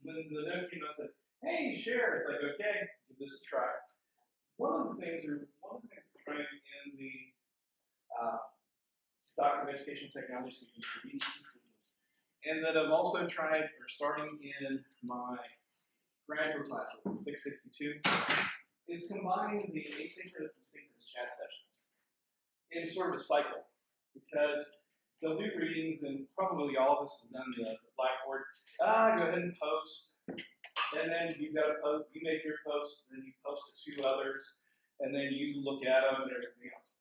When the note came out and said, "Hey, share," it's like, okay, give this a try. One of the things we're trying in the Doctor of Education Technology systems, and that I've also tried or starting in my graduate classes, 662, is combining the asynchronous and synchronous chat sessions in sort of a cycle, because they'll do readings, and probably all of us have done the Blackboard. Go ahead and post, and then you've got to post. You make your post, and then you post it to others, and then you look at them and everything else.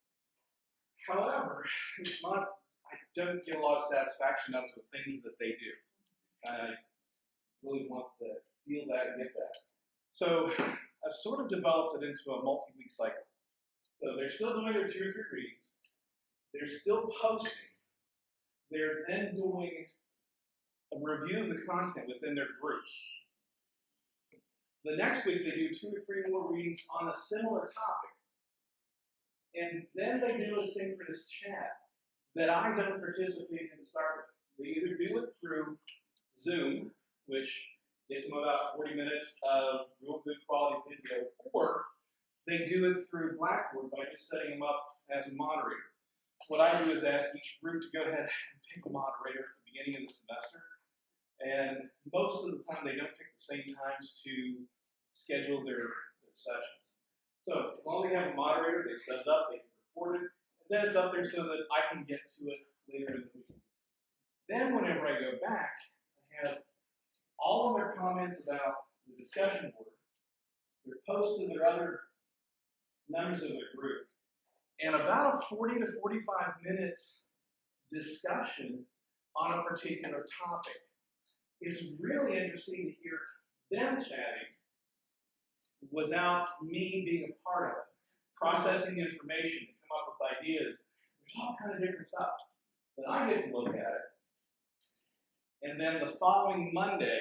However, it's not. I don't get a lot of satisfaction out of the things that they do. I really want to feel that and get that. So I've sort of developed it into a multi-week cycle. So they're still doing their 2 or 3 readings. They're still posting. They're then doing a review of the content within their groups. The next week they do 2 or 3 more readings on a similar topic. And then they do a synchronous chat that I don't participate in to start with. They either do it through Zoom, which gives them about 40 minutes of real good quality video, or they do it through Blackboard by just setting them up as a moderator. What I do is ask each group to go ahead and pick a moderator at the beginning of the semester. And most of the time they don't pick the same times to schedule their sessions. So as long as they have a moderator, they set it up, they can record it, and then it's up there so that I can get to it later in the week. Then whenever I go back, I have all of their comments about the discussion board. They're posted to their other members of their group. And about a 40 to 45 minutes discussion on a particular topic. It's really interesting to hear them chatting without me being a part of it. Processing information to come up with ideas. There's all kind of different stuff. Then I get to look at it. And then the following Monday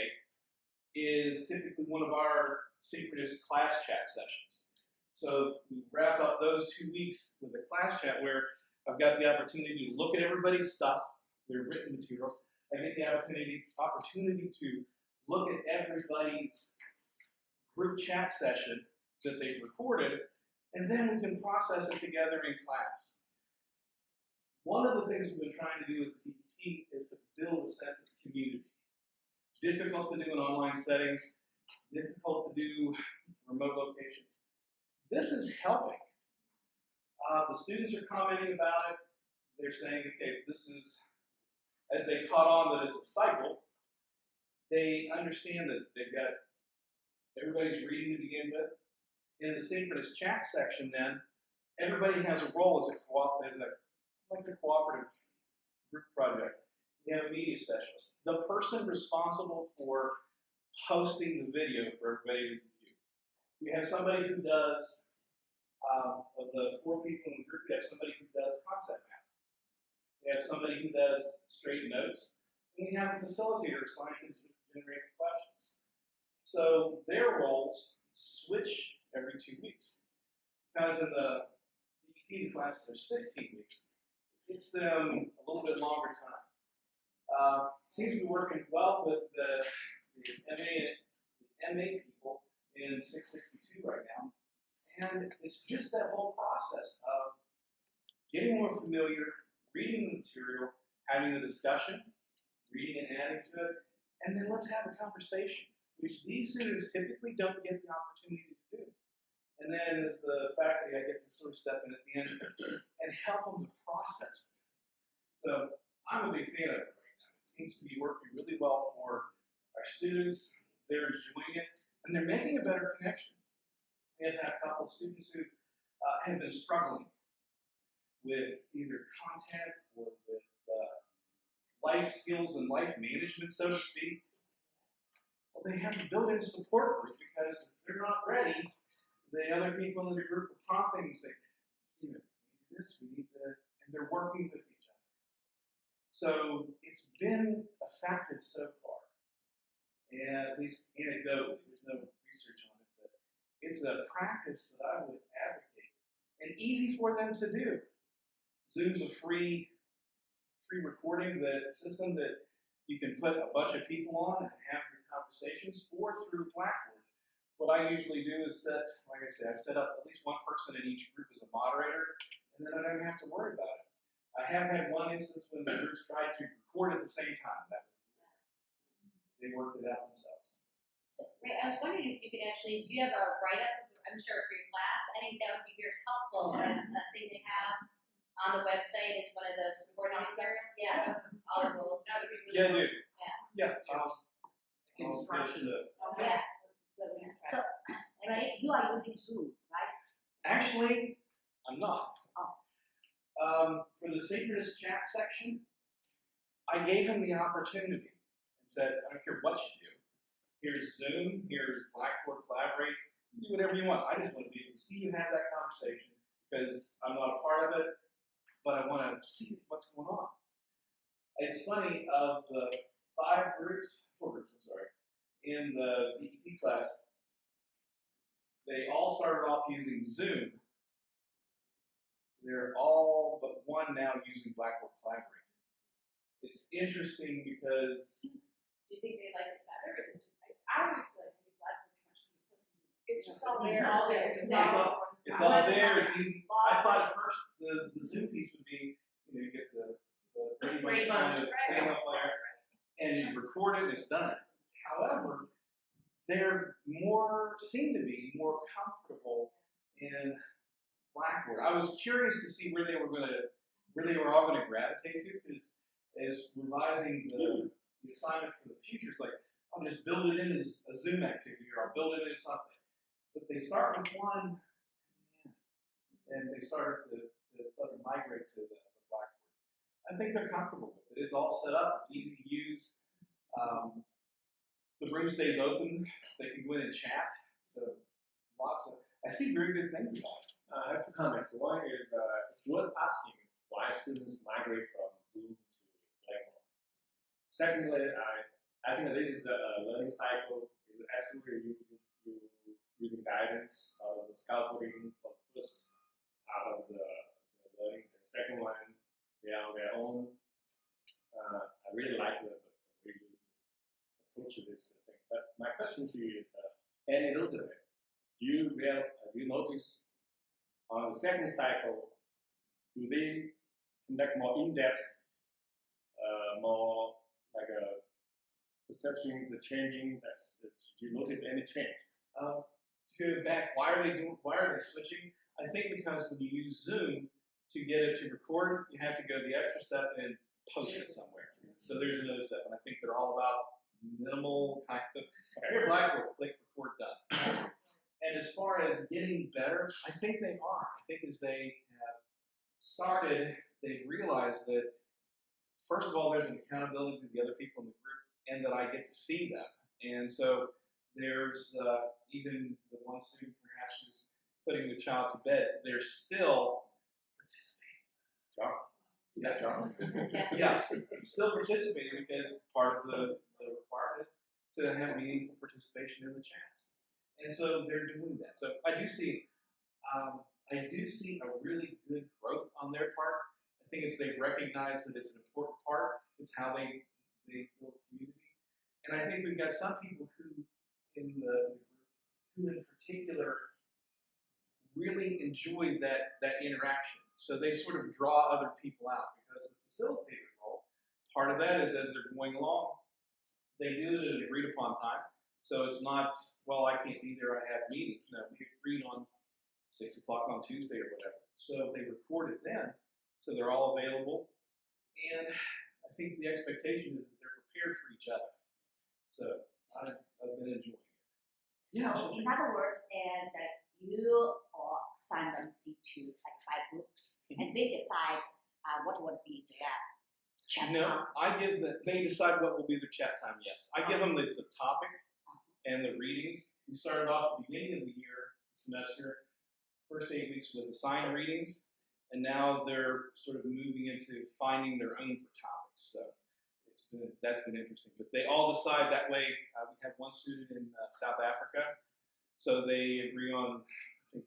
is typically one of our synchronous class chat sessions. So we wrap up those 2 weeks with a class chat where I've got the opportunity to look at everybody's stuff, their written materials. I get the opportunity to look at everybody's group chat session that they've recorded, and then we can process it together in class. One of the things we've been trying to do with the DPT is to build a sense of community. It's difficult to do in online settings, difficult to do remote locations. This is helping. The students are commenting about it. They're saying, okay, this is, as they caught on that it's a cycle, they understand that they've got, everybody's reading to begin with. In the synchronous chat section then, everybody has a role as a cooperative group project. You have a media specialist. The person responsible for posting the video for everybody to review. We have somebody who does, of the 4 people in the group, we have somebody who does concept map. We have somebody who does straight notes, and we have a facilitator assigned to generate the questions. So their roles switch every 2 weeks. Because in the DPT classes are 16 weeks, it's them a little bit longer time. Seems to be working well with the MA people in 662 right now. And it's just that whole process of getting more familiar, reading the material, having the discussion, reading and adding to it, and then let's have a conversation, which these students typically don't get the opportunity to do. And then as the faculty, I get to sort of step in at the end and help them to process it. So I'm a big fan of it right now. It seems to be working really well for our students. They're enjoying it, and they're making a better connection. We have had a couple of students who have been struggling with either content or with life skills and life management, so to speak. Well, they have a built-in support group because if they're not ready, the other people in the group will prompt them and say, you know, we need this, we need that, and they're working with each other. So it's been effective so far. And at least anecdotally, there's no research on it, but it's a practice that I would advocate and easy for them to do. Zoom's a free recording system that you can put a bunch of people on and have your conversations, or through Blackboard. What I usually do is set, like I said, I set up at least one person in each group as a moderator, and then I don't have to worry about it. I have had one instance when the groups tried to record at the same time. They worked it out themselves. Wait, I was wondering if you could actually, do you have a write-up, I'm sure for your class? I think that would be very helpful as a thing to have on the website is one of those recording numbers. Yes, all the rules. Yeah, I do. Yeah. Instructions. Yeah. So, right, you are using Zoom, right? Actually, I'm not. Oh. For the synchronous chat section, I gave him the opportunity and said, I don't care what you do. Here's Zoom, here's Blackboard Collaborate, you do whatever you want. I just want to be able to see you have that conversation because I'm not a part of it, but I want to see what's going on. It's funny, of the 4 groups, in the BEP class, they all started off using Zoom. They're all but one now using Blackboard Collaborate. It's interesting because Do you think they like it better? Or is it just like, I always feel like Blackboard's much easier. It's just all It's there. all there. it's all there. It's easy. I thought at first the Zoom piece would be, you get the Brady Bunch kind of thing up there, and you record it and it's done. However, they're seem to be more comfortable in Blackboard. I was curious to see where they were all gonna gravitate to, because as revising the assignment for the future, it's like, I'll just build it in as a Zoom activity, or I'll build it in something. But they start with one, and they start to sort of migrate to the Blackboard. I think they're comfortable with it. It's all set up. It's easy to use. The room stays open. They can go in and chat. So I see very good things about it. I have 2 comments. One is it's worth asking why students migrate from Zoom to Blackboard. Secondly, I think this is a learning cycle. Is absolutely using guidance of the scaffolding for the first part of the learning. The second one, they are on their own. I really like the way you approach this thing. But my question to you is, anecdotally, do you notice on the second cycle, do they conduct more in-depth, more like a perception, the changing? Do you notice any change? Why are they switching? I think because when you use Zoom to get it to record, you have to go the extra step and post it somewhere. So there's another step, and I think they're all about minimal kind of. Here, Blackboard, click, record, done. And as far as getting better, I think they are. I think as they have started, they've realized that, first of all, there's an accountability to the other people in the group, and that I get to see them. And so there's even the one student perhaps who's putting the child to bed, they're still participating. John? Yeah, John. Yes, still participating, because part of the requirement is to have meaningful participation in the chats. And so they're doing that. So I do see a really good growth on their part. I think it's they recognize that it's an important part. It's how they build community. And I think we've got some people who in particular really enjoy that interaction. So they sort of draw other people out, because the facilitator role, part of that is as they're going along, they do it at an agreed upon time. So it's not, well, I can't be there, I have meetings. No, we agreed on 6 o'clock on Tuesday or whatever. So they record it then, so they're all available. And I think the expectation is that they're prepared for each other. So I've been enjoying it. So in other words, and you assign them into like 5 groups, and they decide what would be their chat No, time. I give them, they decide what will be their chat time, yes. I give them the topic and the readings. We started off at the beginning of the semester, first 8 weeks with assigned readings, and now they're sort of moving into finding their own topics. So that's been interesting. But they all decide that way. We have one student in South Africa, so they agree on, I think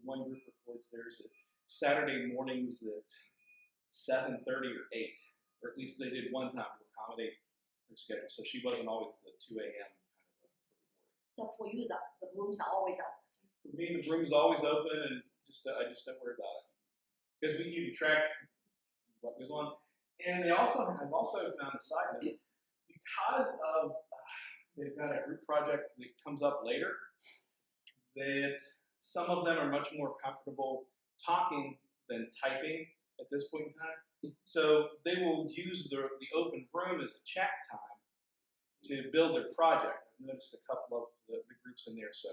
one group records theirs at Saturday mornings at 7:30 or 8, or at least they did one time to accommodate her schedule, so she wasn't always the 2 a.m. kind of a. So for you, the rooms are always open. For me, the room's always open, and I just don't worry about it because you can track what goes on. And I've also found a side note because of they've got a group project that comes up later. That some of them are much more comfortable talking than typing at this point in time. So they will use the open room as a chat time to build their project. I've noticed a couple of the groups in there, so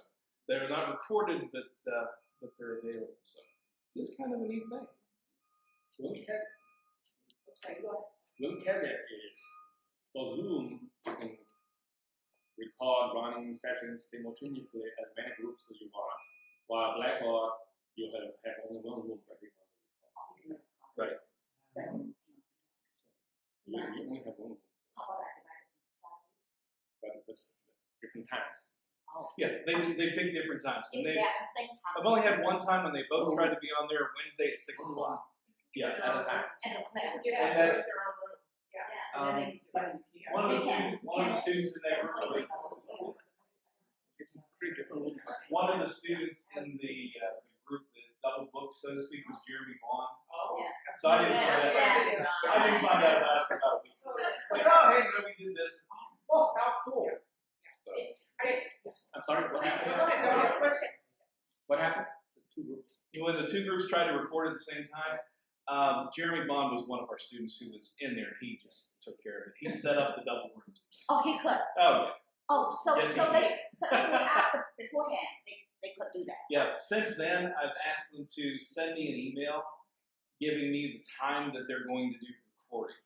they're not recorded, but they're available. So it's kind of a neat thing. One caveat is for Zoom, you can record running sessions simultaneously as many groups as you want. While Blackboard, you have only one room for everyone. Right. You only have one room, How about that divided into 5 groups? but it's different times. Oh. Yeah, they pick different times, and If they. they're at the same time. I've only had one time when they both tried to be on there Wednesday at 6 o'clock. Yeah. At a time. And Yeah, And that's- their own room. Yeah. Yeah. And then they do it. Yeah. One of the students in that group, at least, one of the students in the group that double booked, so to speak, was Jeremy Vaughn. Oh. Yeah. So I didn't find out. I didn't find out about it. It's like, oh, hey, no, we did this. Oh, how cool. So, I'm sorry, what happened? Go ahead, What happened? The two groups. when the two groups tried to record at the same time, Jeremy Bond was one of our students who was in there. He just took care of it. He set up the double rooms. Oh, he could. Oh, yeah. Oh, so Yes, so he they so if we asked them beforehand, they could do that. Yeah, since then, I've asked them to send me an email giving me the time that they're going to do recording,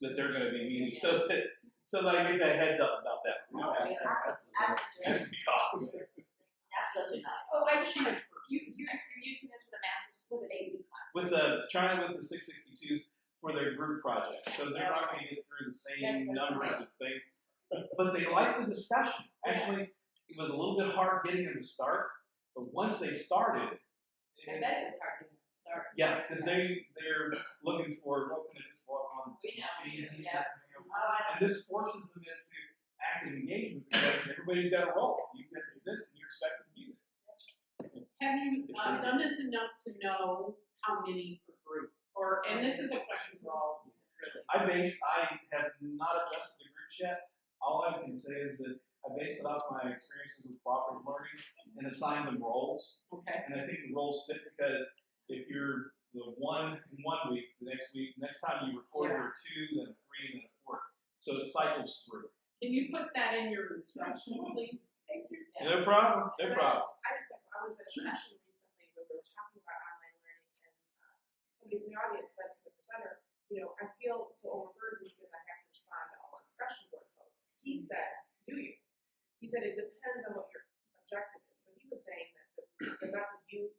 that they're going to be meeting, so that I get that heads up about that. Okay, Just that's because. good to know. Oh, I just want to, you're using this with a master's, with an AP class. With trying with the 662s for their group project, so they're not going to get through the same numbers of things, but they like the discussion. Actually, it was a little bit hard getting them to start, but once they started, I bet it was hard to start. yeah, because they're looking for what can I just walk on. We know. And Yeah. this forces them into active engagement because everybody's got a role. You've got to do this, and you're expected to do that. Have you done this enough to know how many per group? And this is a question for all of you, really. I have not adjusted the groups yet. All I can say is that I based it off my experiences with cooperative learning and assigned them roles. Okay. And I think the roles fit because if you're the one in 1 week, the next time you record, you're 2, then a 3, then a 4. So it cycles through. Can you put that in your instructions, please? Thank you. No problem. No problem. I was at a session recently where we were talking about online learning, and somebody in the audience said to the presenter, I feel so overburdened because I have to respond to all discussion board posts. He said, do you? He said, it depends on what your objective is. But he was saying that the method you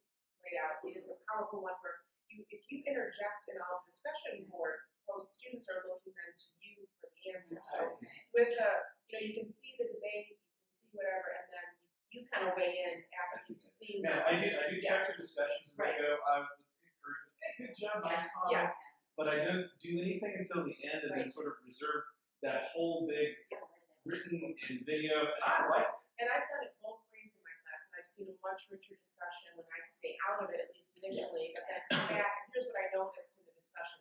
laid out is a powerful one where if you interject in all discussion board posts, students are looking then to you for the answer. So with you can see the debate, you can see whatever, and then you kind of weigh in after you've seen. Yeah, I do check the discussions as I go. I would encourage them. Hey, good job, nice comments. Yes. But I don't do anything until the end and then sort of reserve that whole big written and video. And I like it. And I've done it both ways in my class, and I've seen a much richer discussion when I stay out of it, at least initially, but then come back, and here's what I noticed in the discussion